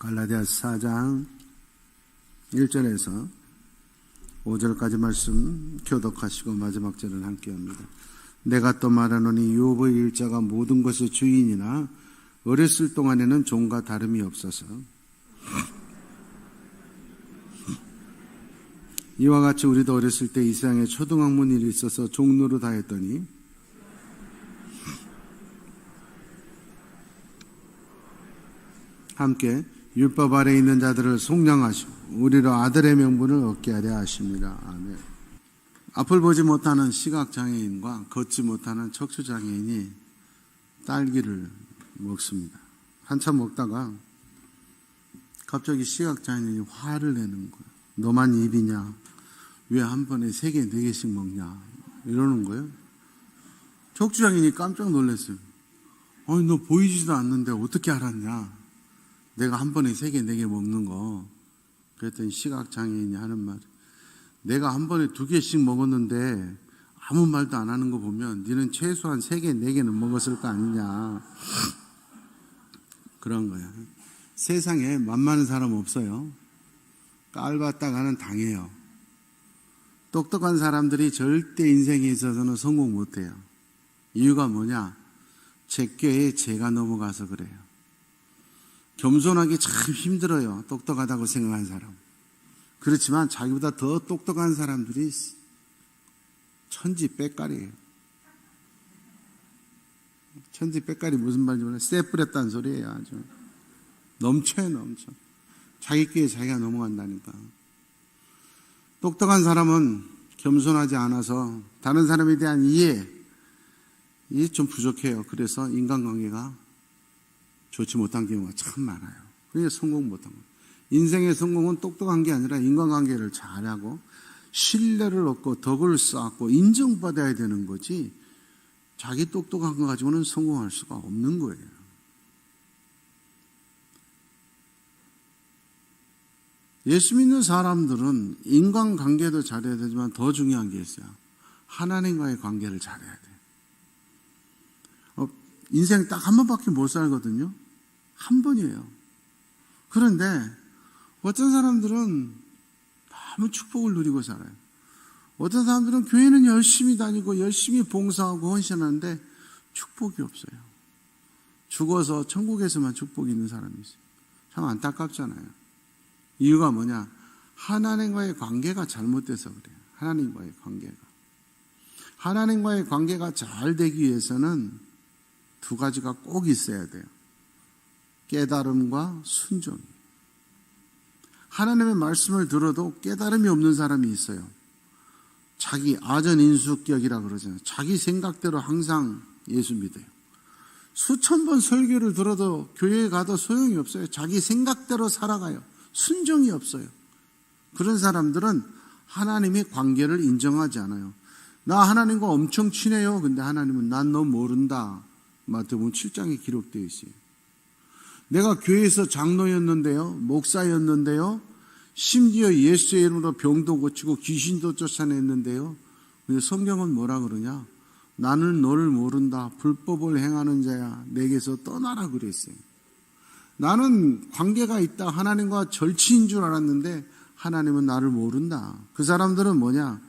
갈라디아서 4장 1절에서 5절까지 말씀 교독하시고 마지막 절을 함께 합니다. 내가 또 말하노니 욥의 일자가 모든 것의 주인이나 어렸을 동안에는 종과 다름이 없어서 이와 같이 우리도 어렸을 때 이 세상에 초등학문 일이 있어서 종노릇하였더니 함께 율법 아래 있는 자들을 속량하시고 우리로 아들의 명분을 얻게 하려 하십니다. 아멘. 앞을 보지 못하는 시각장애인과 걷지 못하는 척추장애인이 딸기를 먹습니다. 한참 먹다가 갑자기 시각장애인이 화를 내는 거예요. 너만 입이냐? 왜 한 번에 3개, 4개씩 먹냐? 이러는 거예요. 척추장애인이 깜짝 놀랐어요. 아니, 너 보이지도 않는데 어떻게 알았냐? 내가 한 번에 3개, 4개 먹는 거. 그랬더니 시각장애인이 하는 말, 내가 한 번에 2개씩 먹었는데 아무 말도 안 하는 거 보면 너는 최소한 3개, 4개는 먹었을 거 아니냐. 그런 거야. 세상에 만만한 사람 없어요. 깔봤다가는 당해요. 똑똑한 사람들이 절대 인생에 있어서는 성공 못해요. 이유가 뭐냐? 제껴에 제가 넘어가서 그래요. 겸손하기 참 힘들어요. 똑똑하다고 생각하는 사람. 그렇지만 자기보다 더 똑똑한 사람들이 천지 빽깔이에요. 천지 빽깔이 무슨 말인지 몰라요. 쎄 뿌렸다는 소리예요. 아주 넘쳐요. 넘쳐. 자기 끼에 자기가 넘어간다니까. 똑똑한 사람은 겸손하지 않아서 다른 사람에 대한 이해 좀 부족해요. 그래서 인간관계가 좋지 못한 경우가 참 많아요. 그래서 성공 못한 거예요. 인생의 성공은 똑똑한 게 아니라 인간관계를 잘하고 신뢰를 얻고 덕을 쌓고 인정받아야 되는 거지, 자기 똑똑한 거 가지고는 성공할 수가 없는 거예요. 예수 믿는 사람들은 인간관계도 잘해야 되지만 더 중요한 게 있어요. 하나님과의 관계를 잘해야 돼요. 인생 딱 한 번밖에 못 살거든요. 한 번이에요. 그런데 어떤 사람들은 너무 축복을 누리고 살아요. 어떤 사람들은 교회는 열심히 다니고 열심히 봉사하고 헌신하는데 축복이 없어요. 죽어서 천국에서만 축복이 있는 사람이 있어요. 참 안타깝잖아요. 이유가 뭐냐? 하나님과의 관계가 잘못돼서 그래요. 하나님과의 관계가 잘 되기 위해서는 2가지가 꼭 있어야 돼요. 깨달음과 순종이. 하나님의 말씀을 들어도 깨달음이 없는 사람이 있어요. 자기 아전인수격이라 그러잖아요. 자기 생각대로 항상 예수 믿어요. 수천 번 설교를 들어도 교회에 가도 소용이 없어요. 자기 생각대로 살아가요. 순종이 없어요. 그런 사람들은 하나님의 관계를 인정하지 않아요. 나 하나님과 엄청 친해요. 근데 하나님은 난 너 모른다. 마태복음 7장에 기록되어 있어요. 내가 교회에서 장로였는데요, 목사였는데요, 심지어 예수의 이름으로 병도 고치고 귀신도 쫓아냈는데요. 근데 성경은 뭐라 그러냐? 나는 너를 모른다. 불법을 행하는 자야. 내게서 떠나라 그랬어요. 나는 관계가 있다. 하나님과 절친인 줄 알았는데 하나님은 나를 모른다. 그 사람들은 뭐냐?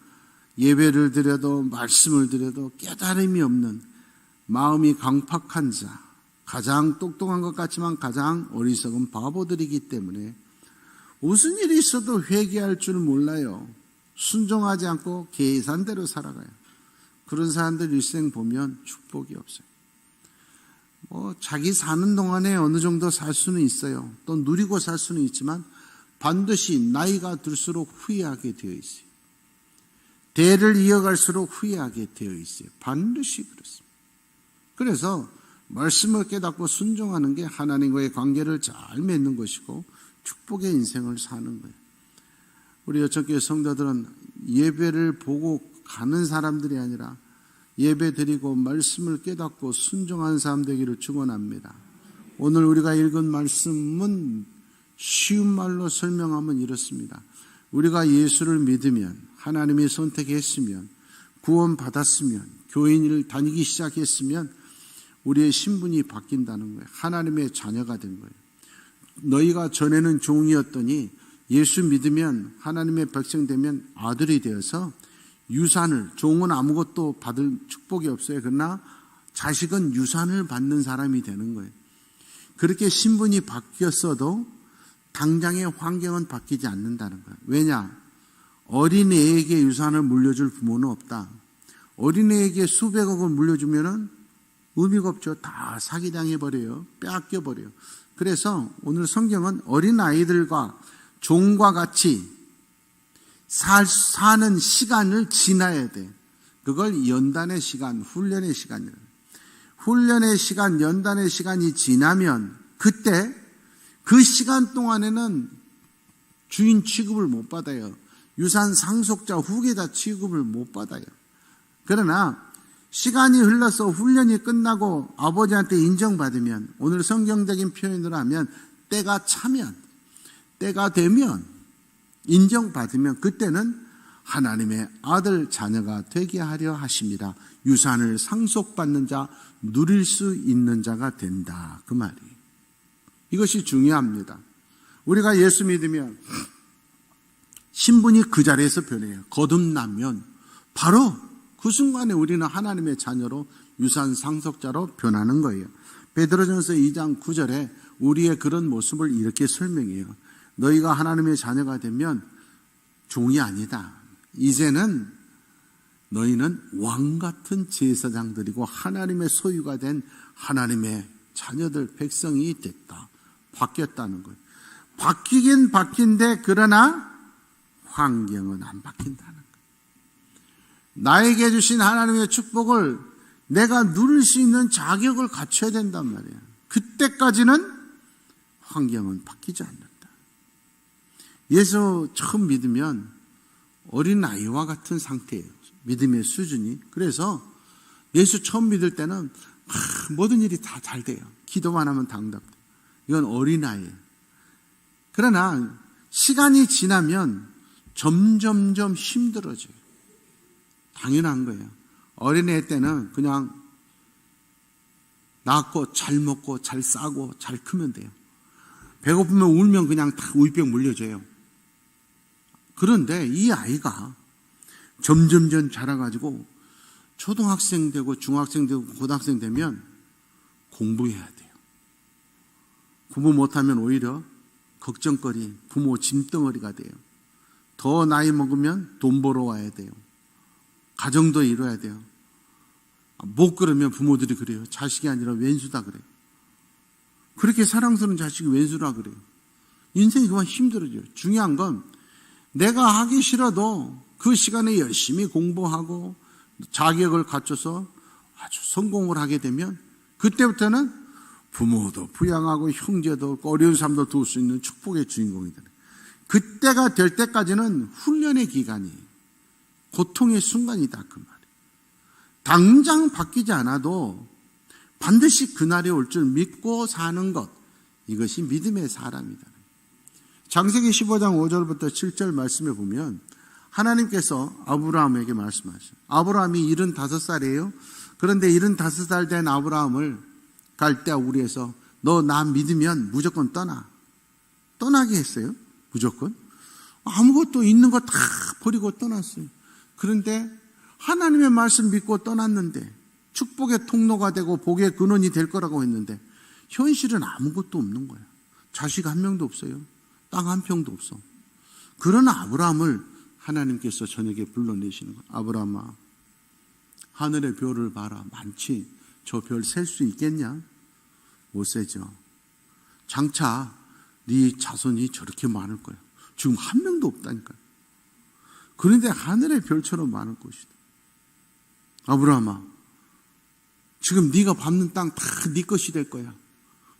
예배를 드려도 말씀을 드려도 깨달음이 없는, 마음이 강팍한 자, 가장 똑똑한 것 같지만 가장 어리석은 바보들이기 때문에 무슨 일이 있어도 회개할 줄 몰라요. 순종하지 않고 계산대로 살아가요. 그런 사람들 일생 보면 축복이 없어요. 자기 사는 동안에 어느 정도 살 수는 있어요. 또 누리고 살 수는 있지만 반드시 나이가 들수록 후회하게 되어 있어요. 대를 이어갈수록 후회하게 되어 있어요. 반드시 그렇습니다. 그래서 말씀을 깨닫고 순종하는 게 하나님과의 관계를 잘 맺는 것이고 축복의 인생을 사는 거예요. 우리 여천교회 성도들은 예배를 보고 가는 사람들이 아니라 예배 드리고 말씀을 깨닫고 순종하는 사람 되기를 축원합니다. 오늘 우리가 읽은 말씀은 쉬운 말로 설명하면 이렇습니다. 우리가 예수를 믿으면, 하나님이 선택했으면, 구원받았으면, 교인을 다니기 시작했으면 우리의 신분이 바뀐다는 거예요. 하나님의 자녀가 된 거예요. 너희가 전에는 종이었더니 예수 믿으면 하나님의 백성 되면 아들이 되어서 유산을, 종은 아무것도 받을 축복이 없어요. 그러나 자식은 유산을 받는 사람이 되는 거예요. 그렇게 신분이 바뀌었어도 당장의 환경은 바뀌지 않는다는 거예요. 왜냐? 어린애에게 유산을 물려줄 부모는 없다. 어린애에게 수백억을 물려주면은 의미가 없죠. 다 사기당해버려요. 빼앗겨버려요. 그래서 오늘 성경은 어린아이들과 종과 같이 사는 시간을 지나야 돼. 그걸 연단의 시간, 훈련의 시간이에요. 훈련의 시간, 연단의 시간이 지나면 그때 그 시간 동안에는 주인 취급을 못 받아요. 유산 상속자, 후계자 취급을 못 받아요. 그러나 시간이 흘러서 훈련이 끝나고 아버지한테 인정받으면, 오늘 성경적인 표현으로 하면 때가 차면, 때가 되면, 인정받으면 그때는 하나님의 아들 자녀가 되게 하려 하십니다. 유산을 상속받는 자, 누릴 수 있는 자가 된다. 그 말이에요. 이것이 중요합니다. 우리가 예수 믿으면 신분이 그 자리에서 변해요. 거듭나면 바로 그 순간에 우리는 하나님의 자녀로 유산 상속자로 변하는 거예요. 베드로전서 2장 9절에 우리의 그런 모습을 이렇게 설명해요. 너희가 하나님의 자녀가 되면 종이 아니다. 이제는 너희는 왕 같은 제사장들이고 하나님의 소유가 된 하나님의 자녀들, 백성이 됐다. 바뀌었다는 거예요. 바뀌긴 바뀐데 그러나 환경은 안 바뀐다는 거예요. 나에게 주신 하나님의 축복을 내가 누릴 수 있는 자격을 갖춰야 된단 말이에요. 그때까지는 환경은 바뀌지 않는다. 예수 처음 믿으면 어린아이와 같은 상태예요. 믿음의 수준이. 그래서 예수 처음 믿을 때는 모든 일이 다 잘 돼요. 기도만 하면 당답돼요. 이건 어린아이예요. 그러나 시간이 지나면 점점점 힘들어져요. 당연한 거예요. 어린애 때는 그냥 낳고 잘 먹고 잘 싸고 잘 크면 돼요. 배고프면 울면 그냥 다 우유병 물려줘요. 그런데 이 아이가 점점점 자라가지고 초등학생 되고 중학생 되고 고등학생 되면 공부해야 돼요. 공부 못하면 오히려 걱정거리, 부모 짐덩어리가 돼요. 더 나이 먹으면 돈 벌어 와야 돼요. 가정도 이뤄야 돼요. 못 그러면 부모들이 그래요. 자식이 아니라 왼수다 그래요. 그렇게 사랑스러운 자식이 왼수라 그래요. 인생이 그만 힘들어져요. 중요한 건 내가 하기 싫어도 그 시간에 열심히 공부하고 자격을 갖춰서 아주 성공을 하게 되면 그때부터는 부모도 부양하고 형제도 어려운 사람도 도울 수 있는 축복의 주인공이 되는. 그때가 될 때까지는 훈련의 기간이에요. 고통의 순간이다 그 말이에요. 당장 바뀌지 않아도 반드시 그날이 올 줄 믿고 사는 것, 이것이 믿음의 사람이다. 창세기 15장 5절부터 7절 말씀에 보면 하나님께서 아브라함에게 말씀하셔요. 아브라함이 75살이에요. 그런데 75살 된 아브라함을 갈대아 우리에서 너 나 믿으면 무조건 떠나게 했어요. 무조건. 아무것도 있는 거 다 버리고 떠났어요. 그런데 하나님의 말씀 믿고 떠났는데 축복의 통로가 되고 복의 근원이 될 거라고 했는데 현실은 아무것도 없는 거예요. 자식 한 명도 없어요. 땅 한 평도 없어. 그런 아브라함을 하나님께서 저녁에 불러내시는 거예요. 아브라함아, 하늘의 별을 봐라. 많지. 저 별 셀 수 있겠냐? 못 세죠. 장차 네 자손이 저렇게 많을 거야. 지금 한 명도 없다니까요. 그런데 하늘의 별처럼 많을 것이다. 아브라함아, 지금 네가 밟는 땅 다 네 것이 될 거야.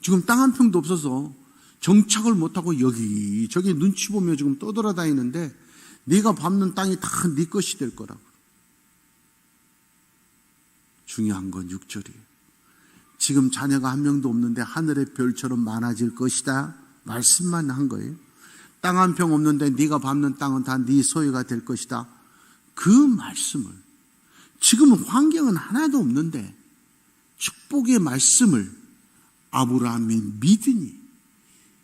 지금 땅 한 평도 없어서 정착을 못하고 여기저기 눈치 보며 지금 떠돌아다니는데 네가 밟는 땅이 다 네 것이 될 거라고. 중요한 건 6절이에요. 지금 자녀가 한 명도 없는데 하늘의 별처럼 많아질 것이다. 말씀만 한 거예요. 땅 한 평 없는데 네가 밟는 땅은 다 네 소유가 될 것이다. 그 말씀을, 지금은 환경은 하나도 없는데 축복의 말씀을 아브라함이 믿으니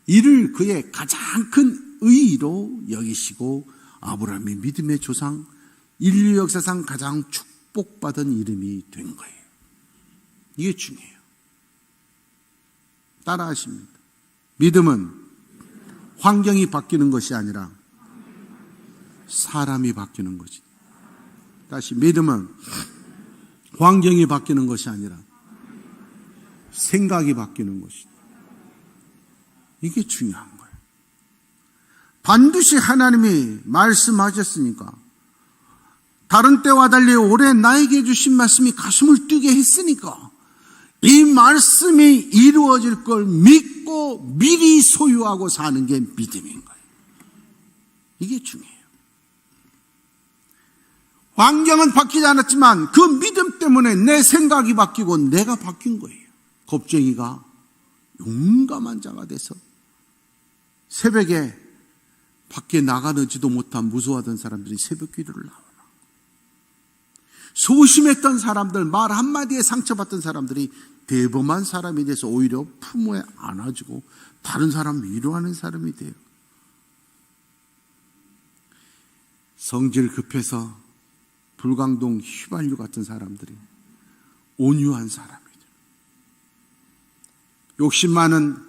이를 그의 가장 큰 의의로 여기시고 아브라함의 믿음의 조상, 인류 역사상 가장 축복받은 이름이 된 거예요. 이게 중요해요. 따라하십니다. 믿음은 환경이 바뀌는 것이 아니라 사람이 바뀌는 것이다. 다시, 믿음은 환경이 바뀌는 것이 아니라 생각이 바뀌는 것이다. 이게 중요한 거예요. 반드시 하나님이 말씀하셨으니까, 다른 때와 달리 올해 나에게 주신 말씀이 가슴을 뛰게 했으니까 이 말씀이 이루어질 걸 믿고 미리 소유하고 사는 게 믿음인 거예요. 이게 중요해요. 환경은 바뀌지 않았지만 그 믿음 때문에 내 생각이 바뀌고 내가 바뀐 거예요. 겁쟁이가 용감한 자가 돼서 새벽에 밖에 나가지도 못한 무서워하던 사람들이 새벽 기도를 나오나, 소심했던 사람들, 말 한마디에 상처받던 사람들이 대범한 사람이 돼서 오히려 품에 안아주고 다른 사람 위로하는 사람이 돼요. 성질 급해서 불광동 휘발유 같은 사람들이 온유한 사람이 돼요. 욕심 많은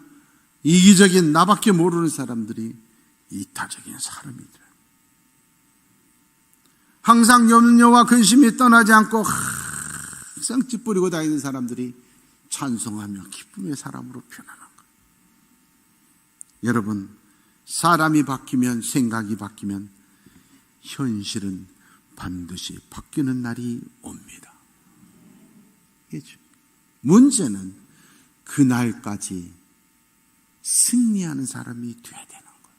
이기적인 나밖에 모르는 사람들이 이타적인 사람이 돼요. 항상 염려와 근심이 떠나지 않고 항상 찌푸리고 다니는 사람들이 찬송하며 기쁨의 사람으로 변하는 거예요. 여러분, 사람이 바뀌면, 생각이 바뀌면 현실은 반드시 바뀌는 날이 옵니다. 문제는 그날까지 승리하는 사람이 되어야 되는 거예요.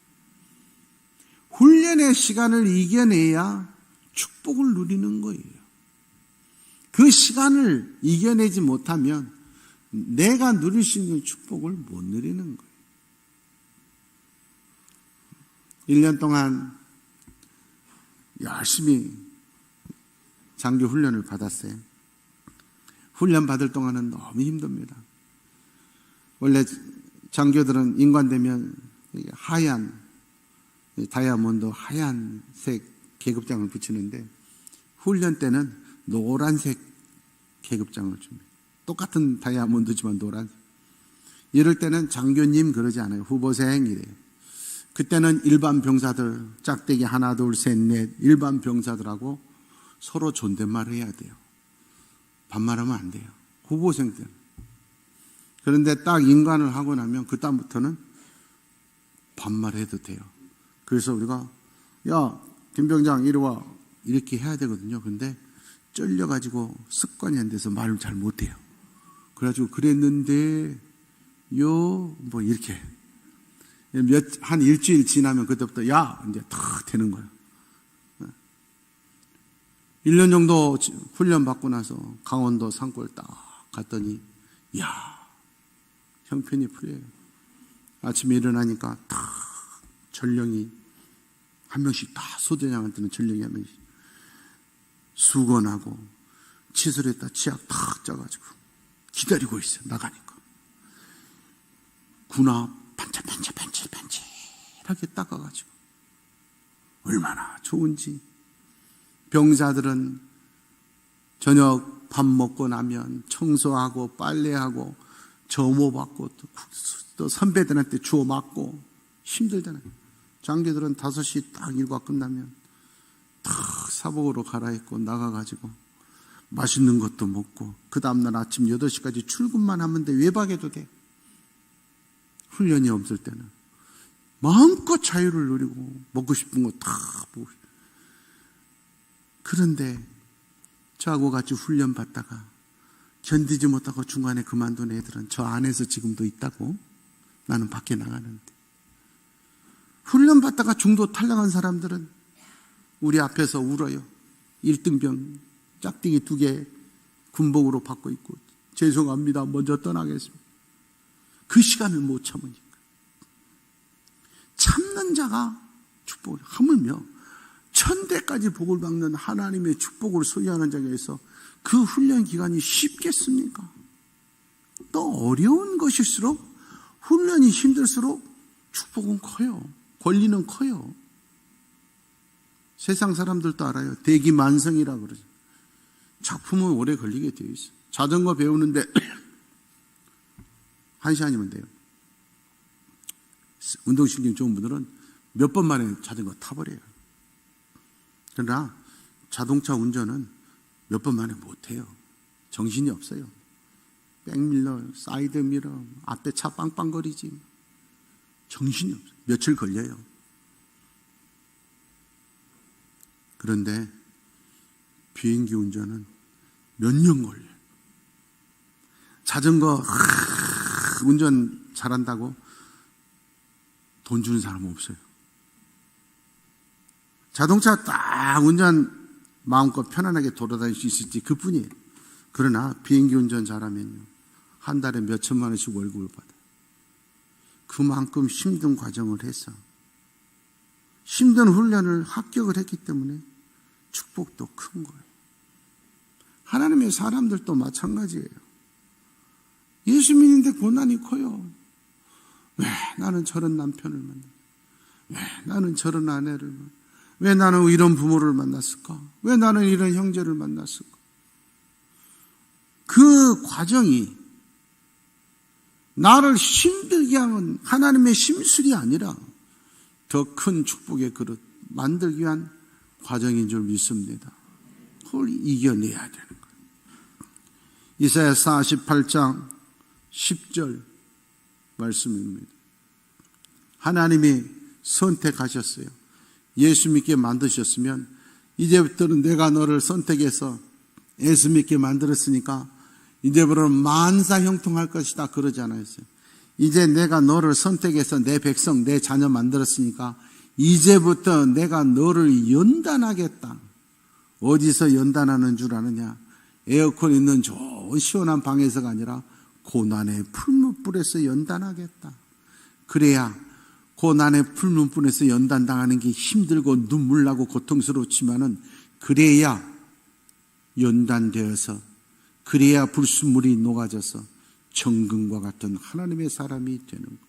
훈련의 시간을 이겨내야 축복을 누리는 거예요. 그 시간을 이겨내지 못하면 내가 누릴 수 있는 축복을 못 누리는 거예요. 1년 동안 열심히 장교 훈련을 받았어요. 훈련 받을 동안은 너무 힘듭니다. 원래 장교들은 인관되면 하얀 다이아몬드 하얀색 계급장을 붙이는데 훈련 때는 노란색 계급장을 줍니다. 똑같은 다이아몬드지만 노란색. 이럴 때는 장교님 그러지 않아요. 후보생 이래요. 그때는 일반 병사들, 짝대기 하나 둘 셋 넷 일반 병사들하고 서로 존댓말을 해야 돼요. 반말하면 안 돼요. 후보생 때는. 그런데 딱 인관을 하고 나면 그 다음부터는 반말해도 돼요. 그래서 우리가 야 김병장 이리 와 이렇게 해야 되거든요. 근데 쫄려가지고 습관이 안 돼서 말을 잘 못해요. 그래가지고 그랬는데 요 뭐 이렇게 한 일주일 지나면 그때부터 야 이제 탁 되는 거예요. 1년 정도 훈련 받고 나서 강원도 산골 딱 갔더니 야 형편이 풀려요. 아침에 일어나니까 탁 전령이 한 명씩 다 소대장한테는 전령이 한 명씩 수건하고 칫솔에다 치약 탁 짜가지고 기다리고 있어요. 나가니까 군화 반질반질하게 닦아가지고 얼마나 좋은지. 병사들은 저녁 밥 먹고 나면 청소하고 빨래하고 점호받고 또 선배들한테 주워 맞고 힘들잖아요. 장교들은 5시 딱 일과 끝나면 탁 사복으로 갈아입고 나가가지고 맛있는 것도 먹고 그 다음날 아침 8시까지 출근만 하면 돼. 외박해도 돼. 훈련이 없을 때는 마음껏 자유를 누리고 먹고 싶은 거 다 먹고. 그런데 저하고 같이 훈련 받다가 견디지 못하고 중간에 그만둔 애들은 저 안에서 지금도 있다고. 나는 밖에 나가는데. 훈련 받다가 중도 탈락한 사람들은 우리 앞에서 울어요. 1등병 짝대기 2개 군복으로 받고 있고 죄송합니다. 먼저 떠나겠습니다. 그 시간을 못 참으니까. 참는 자가 축복을 하물며 천대까지 복을 받는 하나님의 축복을 소유하는 자가 있어 그 훈련 기간이 쉽겠습니까? 또 어려운 것일수록 훈련이 힘들수록 축복은 커요. 권리는 커요. 세상 사람들도 알아요. 대기만성이라고 그러죠. 작품은 오래 걸리게 되어 있어요. 자전거 배우는데 1시간이면 돼요. 운동신경 좋은 분들은 몇 번 만에 자전거 타버려요. 그러나 자동차 운전은 몇 번 만에 못해요. 정신이 없어요. 백밀러, 사이드미러, 앞에 차 빵빵거리지. 정신이 없어요. 며칠 걸려요. 그런데 비행기 운전은 몇 년 걸려요. 자전거 운전 잘한다고 돈 주는 사람은 없어요. 자동차 딱 운전 마음껏 편안하게 돌아다닐 수 있을지 그뿐이에요. 그러나 비행기 운전 잘하면요, 한 달에 몇 천만 원씩 월급을 받아요. 그만큼 힘든 과정을 해서 힘든 훈련을 합격을 했기 때문에 축복도 큰 거예요. 하나님의 사람들도 마찬가지예요. 예수 믿는데 고난이 커요. 왜 나는 저런 남편을 만나? 왜 나는 저런 아내를 만나? 왜 나는 이런 부모를 만났을까? 왜 나는 이런 형제를 만났을까? 그 과정이 나를 힘들게 하는 하나님의 심술이 아니라 더 큰 축복의 그릇 만들기 위한 과정인 줄 믿습니다. 그걸 이겨내야 되는 거예요. 이사야 48장 10절 말씀입니다. 하나님이 선택하셨어요. 예수 믿게 만드셨으면 이제부터는 내가 너를 선택해서 예수 믿게 만들었으니까 이제부터는 만사 형통할 것이다 그러지 않았어요. 이제 내가 너를 선택해서 내 백성, 내 자녀 만들었으니까 이제부터 내가 너를 연단하겠다. 어디서 연단하는 줄 아느냐? 에어컨 있는 좋은 시원한 방에서가 아니라 고난의 풀무불에서 연단하겠다. 그래야 고난의 풀무불에서 연단당하는 게 힘들고 눈물 나고 고통스럽지만은 그래야 연단되어서 그래야 불순물이 녹아져서 정금과 같은 하나님의 사람이 되는 거예요.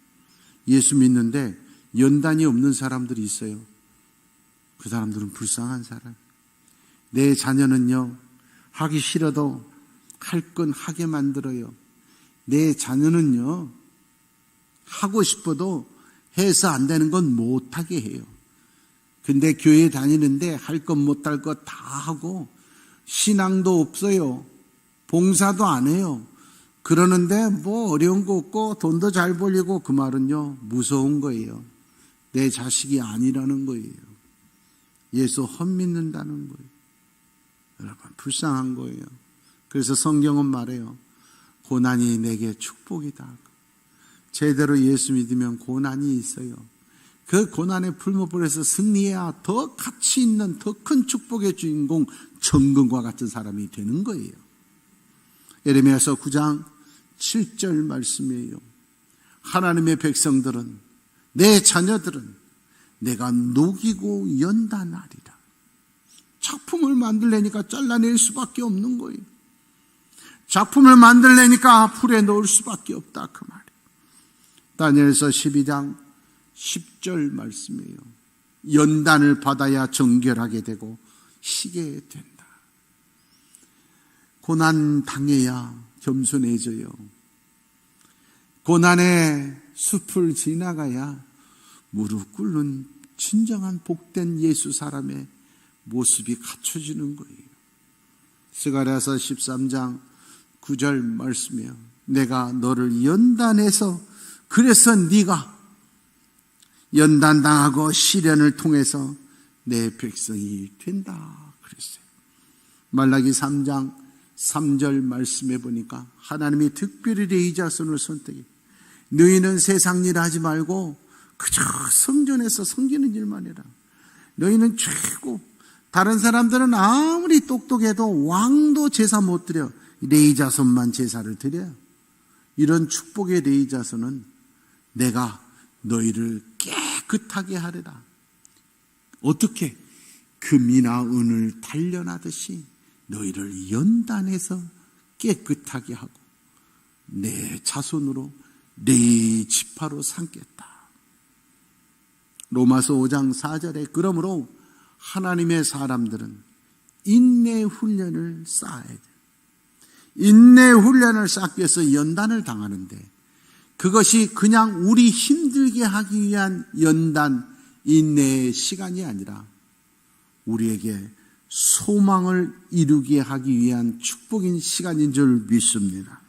예수 믿는데 연단이 없는 사람들이 있어요. 그 사람들은 불쌍한 사람. 내 자녀는요, 하기 싫어도 할 건 하게 만들어요. 내 자녀는요, 하고 싶어도 해서 안 되는 건 못하게 해요. 근데 교회 다니는데 할 것 못할 것 다 하고 신앙도 없어요. 봉사도 안 해요. 그러는데 뭐 어려운 거 없고 돈도 잘 벌리고 그 말은요, 무서운 거예요. 내 자식이 아니라는 거예요. 예수 헛믿는다는 거예요. 여러분, 불쌍한 거예요. 그래서 성경은 말해요. 고난이 내게 축복이다. 제대로 예수 믿으면 고난이 있어요. 그 고난의 풀무불에서 승리해야 더 가치 있는 더 큰 축복의 주인공 정금과 같은 사람이 되는 거예요. 예레미야서 9장 7절 말씀이에요. 하나님의 백성들은, 내 자녀들은 내가 녹이고 연단하리라. 작품을 만들려니까 잘라낼 수밖에 없는 거예요. 작품을 만들려니까 불에 넣을 수밖에 없다 그 말이에요. 다니엘서 12장 10절 말씀이에요. 연단을 받아야 정결하게 되고 희게 된다. 고난 당해야 겸손해져요. 고난의 숲을 지나가야 무릎 꿇는 진정한 복된 예수 사람의 모습이 갖춰지는 거예요. 스가랴서 13장 9절 말씀이에요. 내가 너를 연단해서 그래서 네가 연단당하고 시련을 통해서 내 백성이 된다 그랬어요. 말라기 3장 3절 말씀해 보니까 하나님이 특별히 레위자손을 선택해. 너희는 세상 일 하지 말고 그저 성전에서 섬기는 일만 해라. 너희는 최고. 다른 사람들은 아무리 똑똑해도 왕도 제사 못 드려. 레위자손만 제사를 드려요. 이런 축복의 레위자손은 내가 너희를 깨끗하게 하리라. 어떻게? 금이나 은을 단련하듯이 너희를 연단해서 깨끗하게 하고 내 자손으로 내 지파로 삼겠다. 로마서 5장 4절에 그러므로 하나님의 사람들은 인내 훈련을 쌓아야 돼요. 인내 훈련을 쌓기 위해서 연단을 당하는데 그것이 그냥 우리 힘들게 하기 위한 연단, 인내의 시간이 아니라 우리에게 소망을 이루게 하기 위한 축복인 시간인 줄 믿습니다.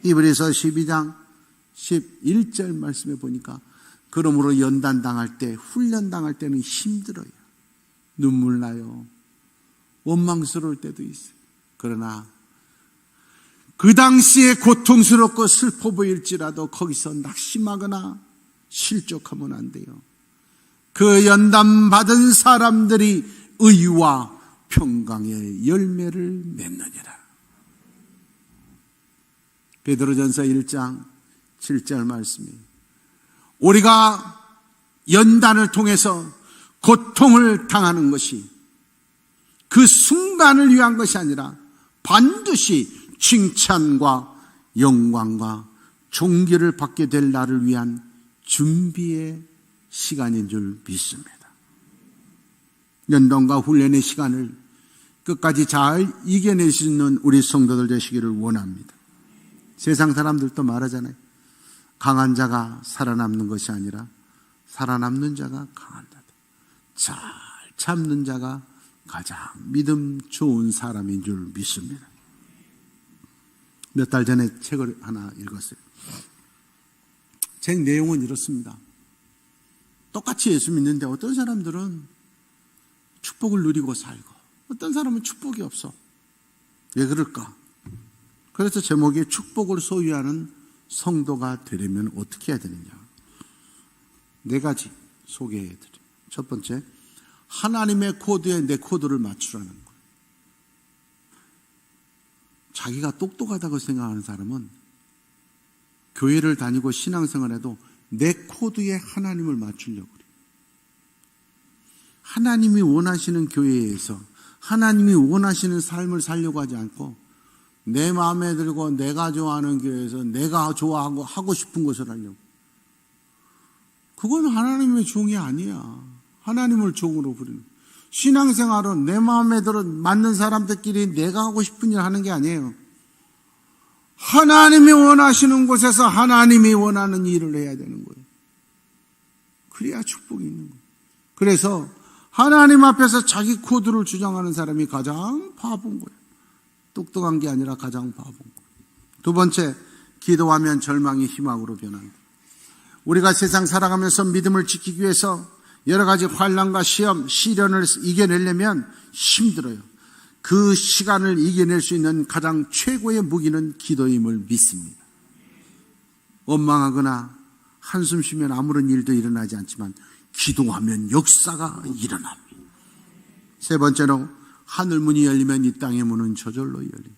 히브리서 12장 11절 말씀에 보니까 그러므로 연단 당할 때, 훈련 당할 때는 힘들어요. 눈물 나요. 원망스러울 때도 있어요. 그러나 그 당시에 고통스럽고 슬퍼 보일지라도 거기서 낙심하거나 실족하면 안 돼요. 그 연단 받은 사람들이 의와 평강의 열매를 맺느니라. 베드로전서 1장 7절 말씀이 우리가 연단을 통해서 고통을 당하는 것이 그 순간을 위한 것이 아니라 반드시 칭찬과 영광과 존귀를 받게 될 날을 위한 준비의 시간인 줄 믿습니다. 연단과 훈련의 시간을 끝까지 잘 이겨낼 수 있는 우리 성도들 되시기를 원합니다. 세상 사람들도 말하잖아요. 강한 자가 살아남는 것이 아니라 살아남는 자가 강한 자다. 잘 참는 자가 가장 믿음 좋은 사람인 줄 믿습니다. 몇 달 전에 책을 하나 읽었어요. 책 내용은 이렇습니다. 똑같이 예수 믿는데 어떤 사람들은 축복을 누리고 살고 어떤 사람은 축복이 없어. 왜 그럴까? 그래서 제목이 축복을 소유하는 성도가 되려면 어떻게 해야 되느냐. 4가지 소개해드려요. 첫 번째, 하나님의 코드에 내 코드를 맞추라는 거예요. 자기가 똑똑하다고 생각하는 사람은 교회를 다니고 신앙생활해도 내 코드에 하나님을 맞추려고 그래요. 하나님이 원하시는 교회에서 하나님이 원하시는 삶을 살려고 하지 않고 내 마음에 들고 내가 좋아하는 교회에서 내가 좋아하고 하고 싶은 것을 하려고. 그건 하나님의 종이 아니야. 하나님을 종으로 부르는. 신앙생활은 내 마음에 들어 맞는 사람들끼리 내가 하고 싶은 일 하는 게 아니에요. 하나님이 원하시는 곳에서 하나님이 원하는 일을 해야 되는 거예요. 그래야 축복이 있는 거예요. 그래서 하나님 앞에서 자기 코드를 주장하는 사람이 가장 바본 거예요. 똑똑한 게 아니라 가장 바본 거예요. 두 번째, 기도하면 절망이 희망으로 변한다. 우리가 세상 살아가면서 믿음을 지키기 위해서 여러 가지 환난과 시험, 시련을 이겨내려면 힘들어요. 그 시간을 이겨낼 수 있는 가장 최고의 무기는 기도임을 믿습니다. 원망하거나 한숨 쉬면 아무런 일도 일어나지 않지만 기도하면 역사가 일어납니다. 세 번째로 하늘 문이 열리면 이 땅의 문은 저절로 열립니다.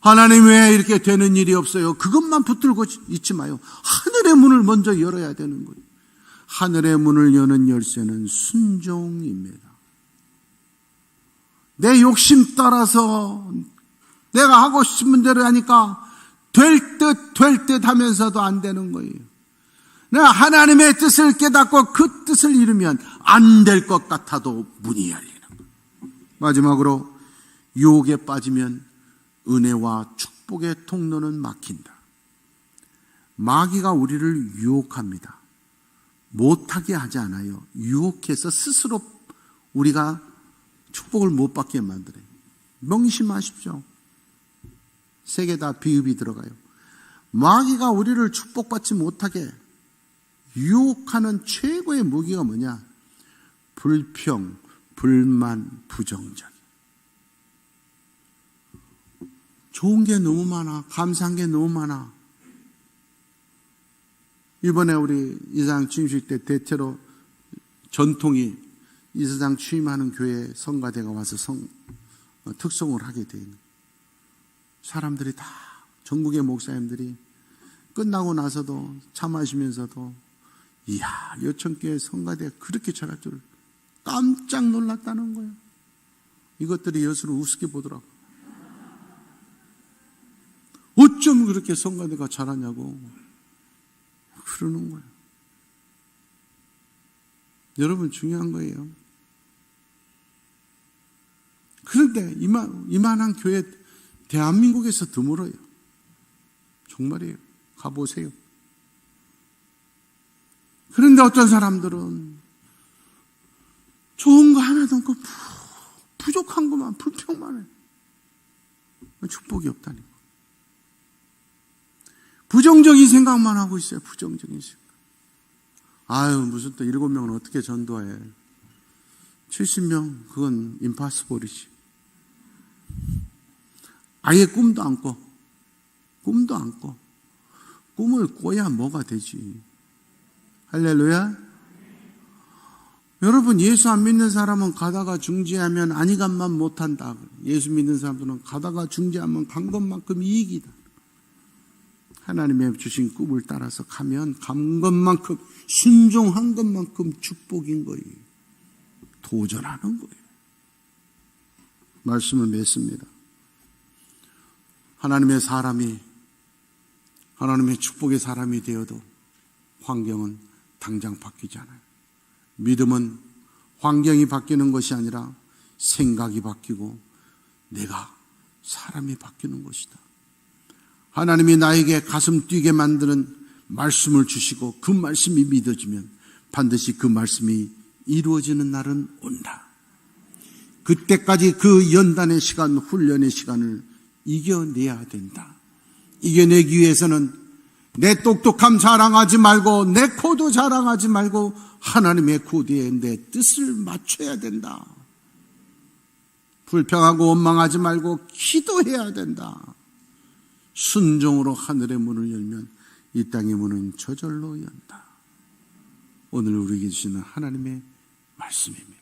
하나님 왜 이렇게 되는 일이 없어요? 그것만 붙들고 있지 마요. 하늘의 문을 먼저 열어야 되는 거예요. 하늘의 문을 여는 열쇠는 순종입니다. 내 욕심 따라서 내가 하고 싶은 대로 하니까 될 듯 하면서도 안 되는 거예요. 내가 하나님의 뜻을 깨닫고 그 뜻을 이루면 안 될 것 같아도 문이 열리는 거예요. 마지막으로 유혹에 빠지면 은혜와 축복의 통로는 막힌다. 마귀가 우리를 유혹합니다. 못하게 하지 않아요. 유혹해서 스스로 우리가 축복을 못 받게 만들어요. 명심하십시오. 3개 다 비읍이 들어가요. 마귀가 우리를 축복받지 못하게 유혹하는 최고의 무기가 뭐냐? 불평, 불만, 부정적. 좋은 게 너무 많아. 감사한 게 너무 많아. 이번에 우리 이사장 취임식 때 대체로 전통이 이사장 취임하는 교회 성가대가 와서 특송을 하게 돼 있는 사람들이 다 전국의 목사님들이 끝나고 나서도 차 마시면서도 이야 여천교회 성가대가 그렇게 잘할 줄 깜짝 놀랐다는 거예요. 이것들이 여수를 우습게 보더라고. 어쩜 그렇게 성가대가 잘하냐고 그러는 거예요. 여러분 중요한 거예요. 그런데 이만한 교회 대한민국에서 드물어요. 정말이에요. 가보세요. 그런데 어떤 사람들은 좋은 거 하나도 없고 부족한 것만, 불평만 해요. 축복이 없다니까. 부정적인 생각만 하고 있어요. 부정적인 생각. 아유, 무슨 또 7명은 어떻게 전도해. 70명, 그건 임파서블이지. 아예 꿈도 안 꿔. 꿈을 꿔야 뭐가 되지. 할렐루야. 여러분, 예수 안 믿는 사람은 가다가 중지하면 아니간만 못한다. 예수 믿는 사람들은 가다가 중지하면 간 것만큼 이익이다. 하나님의 주신 꿈을 따라서 가면 간 것만큼, 순종한 것만큼 축복인 거예요. 도전하는 거예요. 말씀을 맺습니다. 하나님의 사람이, 하나님의 축복의 사람이 되어도 환경은 당장 바뀌지 않아요. 믿음은 환경이 바뀌는 것이 아니라 생각이 바뀌고 내가 사람이 바뀌는 것이다. 하나님이 나에게 가슴 뛰게 만드는 말씀을 주시고 그 말씀이 믿어지면 반드시 그 말씀이 이루어지는 날은 온다. 그때까지 그 연단의 시간, 훈련의 시간을 이겨내야 된다. 이겨내기 위해서는 내 똑똑함 자랑하지 말고 내 코도 자랑하지 말고 하나님의 코드에 내 뜻을 맞춰야 된다. 불평하고 원망하지 말고 기도해야 된다. 순종으로 하늘의 문을 열면 이 땅의 문은 저절로 연다. 오늘 우리에게 주시는 하나님의 말씀입니다.